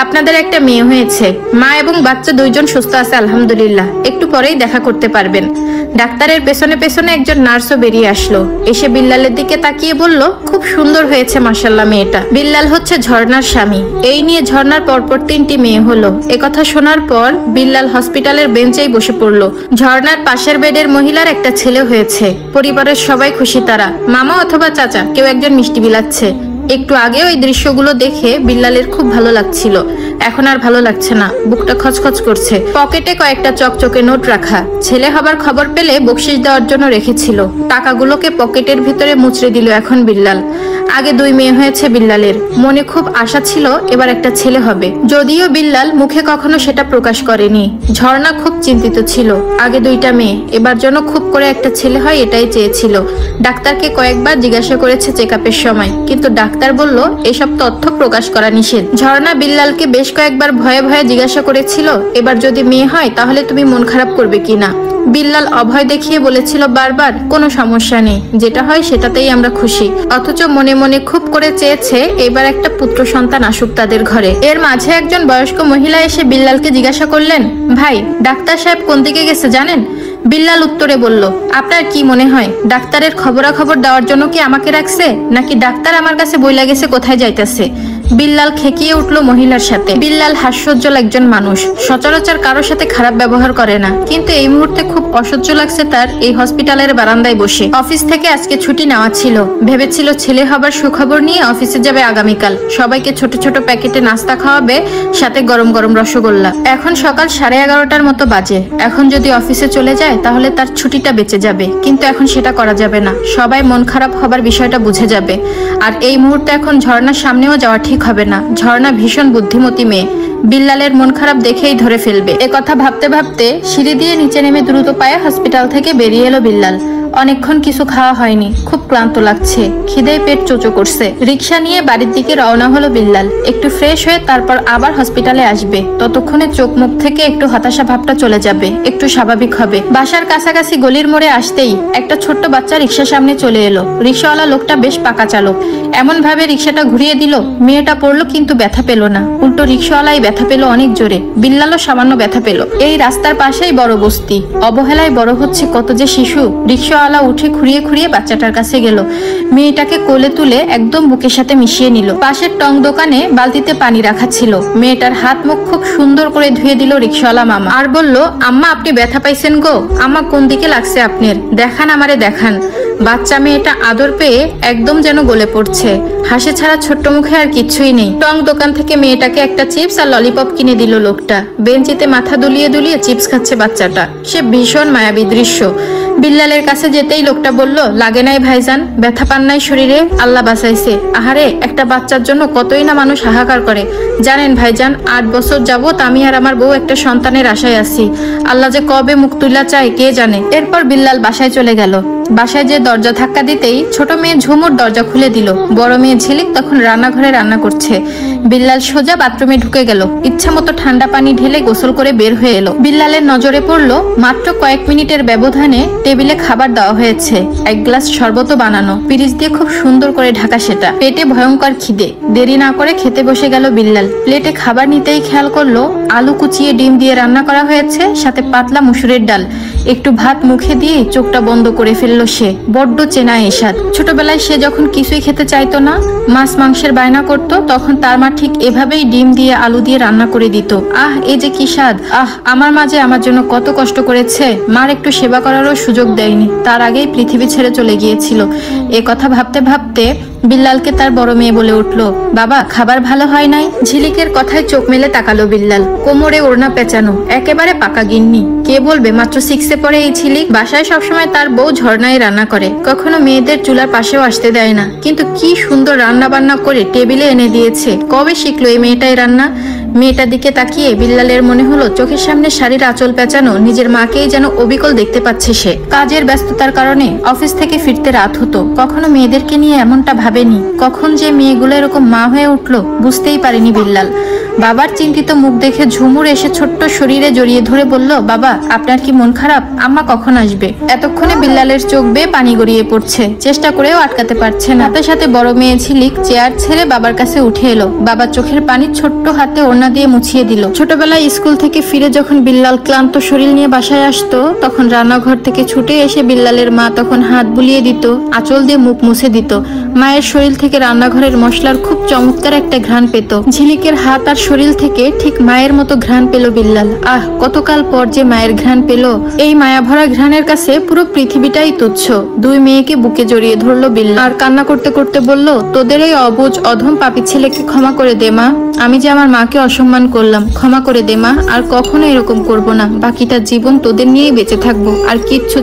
আপনাদের একটা মেয়ে হয়েছে, মা এবং বাচ্চা দুইজন সুস্থ আছে আলহামদুলিল্লাহ, একটু পরেই দেখা করতে পারবেন। ডাক্তারের পেছনে পেছনে একজন নার্সও বেরিয়ে আসলো, এসে বিল্লালের দিকে তাকিয়ে বলল, খুব সুন্দর হয়েছে মাশাআল্লাহ মেয়েটা। বিল্লাল হচ্ছে ঝর্ণার স্বামী। এই নিয়ে ঝর্ণার পরপর 3টি মেয়ে হলো। একথা শোনার পর বিল্লাল হসপিটালের বেঞ্চেই বসে পড়ল। ঝর্ণার পাশের বেডের মহিলার একটা ছেলে হয়েছে, পরিবারের সবাই খুশি, তারা মামা অথবা চাচা কেউ একজন মিষ্টি বিলাচ্ছে। একটু আগে ওই দৃশ্যগুলো দেখে বিল্লালের খুব ভালো লাগছিল, এখন আর ভালো লাগছে না, বুকটা খচখচ করছে। পকেটে কয়েকটা চকচকে নোট রাখা, ছেলে হবার খবর পেলে বকশিশ দেওয়ার জন্য রেখেছিল। টাকাগুলোকে পকেটের ভিতরে মুচড়ে দিল এখন বিল্লাল। আগে 2 মেয়ে হয়েছে বিল্লালের, মনে খুব আশা ছিল এবার একটা ছেলে হবে, যদিও বিল্লাল মুখে কখনো সেটা প্রকাশ করেনি। ঝর্ণা খুব চিন্তিত ছিল, আগে 2টা মেয়ে, এবার যেন খুব করে একটা ছেলে হয় এটাই চেয়েছিল। ডাক্তারকে কয়েকবার জিজ্ঞাসা করেছে চেকআপের সময়, কিন্তু ডাক্তার বলল এসব তথ্য প্রকাশ করা নিষেধ। ঝর্ণা বিল্লালকে বেশ কয়েকবার ভয়ে ভয়ে জিজ্ঞাসা করেছিল, এবার যদি মেয়ে হয় তাহলে তুমি মন খারাপ করবে কিনা। বিল্লাল অভয় দেখিয়ে বলেছিল বারবার, কোনো সমস্যা নেই, যেটা হয় সেটাতেই আমরা খুশি। অথচ মনে মনে খুব করে চেয়েছে এবার একটা পুত্র সন্তান আসুক তাদের ঘরে। এর মাঝে একজন বয়স্ক মহিলা এসে বিল্লালকে জিজ্ঞাসা করলেন, ভাই ডাক্তার সাহেব কোন দিকে গেছে জানেন? বিল্লাল উত্তরে বলল, আপনার কি মনে হয় ডাক্তারের খবরাখবর দেওয়ার জন্য কি আমাকে রাখছে, নাকি ডাক্তার আমার কাছে বইলা গেছে কোথায় যাইতেছে? বিল্লাল খেকিয়ে উঠলো মহিলার সাথে। বিল্লাল হাস্যোজ্জ্বল একজন মানুষ, সচরাচর কারোর সাথে খারাপ ব্যবহার করে না, কিন্তু এই মুহূর্তে খুব অসহ্য লাগছে তার এই হসপিটালের বারান্দায় বসে। অফিস থেকে আজকে ছুটি নেওয়া ছিল, ভেবেছিল ছেলে হবার সুখবর নিয়ে অফিসে যাবে আগামীকাল, সবাইকে ছোট ছোট প্যাকেটে নাস্তা খাওয়াবে, সাথে গরম গরম রসগোল্লা। এখন সকাল 11:30টার মতো বাজে, এখন যদি অফিসে চলে যায় তাহলে তার ছুটিটা বেঁচে যাবে, কিন্তু এখন সেটা করা যাবে না, সবাই মন খারাপ হবার বিষয়টা বুঝে যাবে। আর এই মুহূর্তে এখন ঝর্ণার সামনেও যাওয়া ঠিক হবে না, ঝর্ণা ভীষণ বুদ্ধিমতী মেয়ে, বিল্লালের মন খারাপ দেখেই ধরে ফেলবে। একথা ভাবতে ভাবতে সিঁড়ি দিয়ে নিচে নেমে দ্রুত পায়ে হসপিটাল থেকে বেরিয়ে এলো বিল্লাল। অনেকক্ষণ কিছু খাওয়া হয়নি, খুব ক্লান্ত লাগছে, খিদেয় পেট চোচো করছে। রিক্সা নিয়ে বাড়ির দিকে রওনা হলো বিল্লাল। একটু ফ্রেশ হয়ে তারপর আবার হসপিটালে আসবে, ততক্ষণে চোখ মুখ থেকে একটু হতাশা ভাবটা চলে যাবে, একটু স্বাভাবিক হবে। বাসার কাছাকাছি গলির মোড়ে আসতেই একটা ছোট্ট বাচ্চা রিক্সার সামনে চলে এলো। রিক্সাওয়ালা লোকটা বেশ পাকা চালক, এমন ভাবে রিক্সাটা ঘুরিয়ে দিল, মেয়েটা পড়লো কিন্তু ব্যথা পেল না, উল্টো রিক্সাওয়ালাই ব্যথা পেল অনেক জোরে, বিল্লালও সামান্য ব্যথা পেল। এই রাস্তার পাশেই বড় বস্তি, অবহেলায় বড় হচ্ছে কত যে শিশু। রিক্সাওয়ালা উঠে খুঁড়িয়ে খুঁড়িয়ে বাচ্চাটার কাছে গেল, মেয়েটাকে কোলে তুলে একদম বুকের সাথে মিশিয়ে নিল। পাশের টং দোকানে বালতিতে পানি রাখা ছিল, মেয়েটার হাত মুখ খুব সুন্দর করে ধুয়ে দিল রিক্সাওয়ালা মামা, আর বলল, আম্মা আপনি ব্যথা পাইছেন গো, আম্মা কোন দিকে লাগছে আপনার, দেখান আমারে দেখান। বাচ্চা মেয়েটা আদর পেয়ে একদম যেন গলে পড়ছে, হাসি ছাড়া ছোট্ট মুখে আর কিছুই নেই। টং দোকান থেকে মেয়েটাকে একটা চিপস আর ললিপপ কিনে দিল লোকটা। বেঞ্চিতে মাথা দুলিয়ে দুলিয়ে চিপস খাচ্ছে বাচ্চাটা, সে ভীষণ মায়াবী দৃশ্য। বিল্লালের কাছে যেতেই লোকটা বলল, লাগে নাই ভাইজান, ব্যথা পান নাই শরীরে, আল্লাহ বাঁচাইছে। আহারে, একটা বাচ্চার জন্য কতই না মানুষ হাহাকার করে। জানেন ভাইজান, 8 বছর যাবত আমি আর আমার বউ একটা সন্তানের আশায় আছি, আল্লাহ যে কবে মুখ তুলা চায় কে জানে। এরপর বিল্লাল বাসায় চলে গেল। বাসায় যে দরজা ধাক্কা দিতেই ছোট মেয়ে ঝুমুর দরজা খুলে দিল। বড় মেয়ে ঝিলিক তখন রান্নাঘরে রান্না করছে। বিল্লাল সোজা বাথরুমে ঢুকে গেল, ইচ্ছা মতো ঠান্ডা পানি ঢেলে গোসল করে বের হয়ে এলো। বিল্লালের নজরে পড়লো মাত্র কয়েক মিনিটের ব্যবধানে টেবিলে খাবার দেওয়া হয়েছে, 1 গ্লাস শরবতও বানানো, পিরিচ দিয়ে খুব সুন্দর করে ঢাকা সেটা। পেটে ভয়ঙ্কর খিদে, দেরি না করে খেতে বসে গেল বিল্লাল। প্লেটে খাবার নিতেই খেয়াল করলো আলু কুচিয়ে ডিম দিয়ে রান্না করা হয়েছে, সাথে পাতলা মুসুরের ডাল। একটু ভাত মুখে দিয়ে চোখটা বন্ধ করে ফেললো সে, বড্ড চেনা এই স্বাদ। ছোটবেলায় সে যখন কিছুই খেতে চাইতো না, মাছ মাংসের বায়না করতো, তখন তার মা ঠিক এভাবেই ডিম দিয়ে আলু দিয়ে রান্না করে দিত। আহ, এই যে কি স্বাদ! আহ, আমার মা যে আমার জন্য কত কষ্ট করেছে, মার একটু সেবা করারও সুযোগ দেয়নি, তার আগেই পৃথিবী ছেড়ে চলে গিয়েছিল। এ কথা ভাবতে ভাবতে বিল্লালকে তার বড় মেয়ে বলে উঠলো, বাবা খাবার ভালো হয় নাই। ঝিলিকের কথায় চোখ মেলে তাকালো বিল্লাল, কোমরে ওড়না পেঁচানো, একেবারে পাকা গিন্নি। কে বলবে মাত্র 6-এ পড়ে এই ঝিলিক। বাসায় সবসময় তার বউ ঝর্ণায় রান্না করে, কখনো মেয়েদের চুলার পাশেও আসতে দেয় না, কিন্তু কি সুন্দর রান্না বান্না করে টেবিলে এনে দিয়েছে। কবে শিখলো এই মেয়েটাই রান্না? মেয়েটার দিকে তাকিয়ে বিল্লালের মনে হলো চোখের সামনে শাড়ির আঁচল পেঁচানো নিজের মাকেই যেন অবিকল দেখতে পাচ্ছে সে। কাজের ব্যস্ততার কারণে অফিস থেকে ফিরতে রাত হতো, কখনো মেয়েদেরকে নিয়ে এমনটা ভাবেনি। কখন যে মেয়েগুলো এরকম মা হয়ে উঠলো বুঝতেই পারেনি বিল্লাল। বাবার চিন্তিত মুখ দেখে ঝুমুর এসে ছোট্ট শরীরে জড়িয়ে ধরে বলল, বাবা আপনার কি মন খারাপ? আম্মা কখন আসবে? এতক্ষণে বিল্লালের চোখ বেয়ে পানি গড়িয়ে পড়ছে, চেষ্টা করেও আটকাতে পারছে না। সাথে সাথে বড় মেয়ে ঝিলিক চেয়ার ছেড়ে বাবার কাছে উঠে এলো। বাবার চোখের পানি ছোট্ট হাতে ওড়না দিয়ে মুছিয়ে দিল। ছোটবেলায় স্কুল থেকে ফিরে যখন বিল্লাল ক্লান্ত শরীর নিয়ে বাসায় আসতো, তখন রান্নাঘর থেকে ছুটে এসে বিল্লালের মা তখন হাত বুলিয়ে দিত, আঁচল দিয়ে মুখ মুছে দিত। মায়ের শরীর থেকে রান্নাঘরের মশলার খুব চমৎকার একটা ঘ্রাণ পেত। ঝিলিকের হাত আর শরীর থেকে ঠিক মায়ের মতো ঘ্রাণ পেল বিল্লাল। আহ, কতকাল পর যে মায়ের ঘ্রাণ পেল। এই মায়া ভরা ঘ্রাণের কাছে পুরো পৃথিবীটাই তুচ্ছ। দুই মেয়েকে বুকে জড়িয়ে ধরলো বিল্লাল আর কান্না করতে করতে বলল, তোদের এই অবুঝ অধম পাপী ছেলেকে ক্ষমা করে দে মা। আমি যে আমার মাকে অসম্মান করলাম, ক্ষমা করে দে মা। আর কখনো এরকম করব না। বাকিটা জীবন তোদের নিয়েই বেঁচে থাকবো, আর কিচ্ছু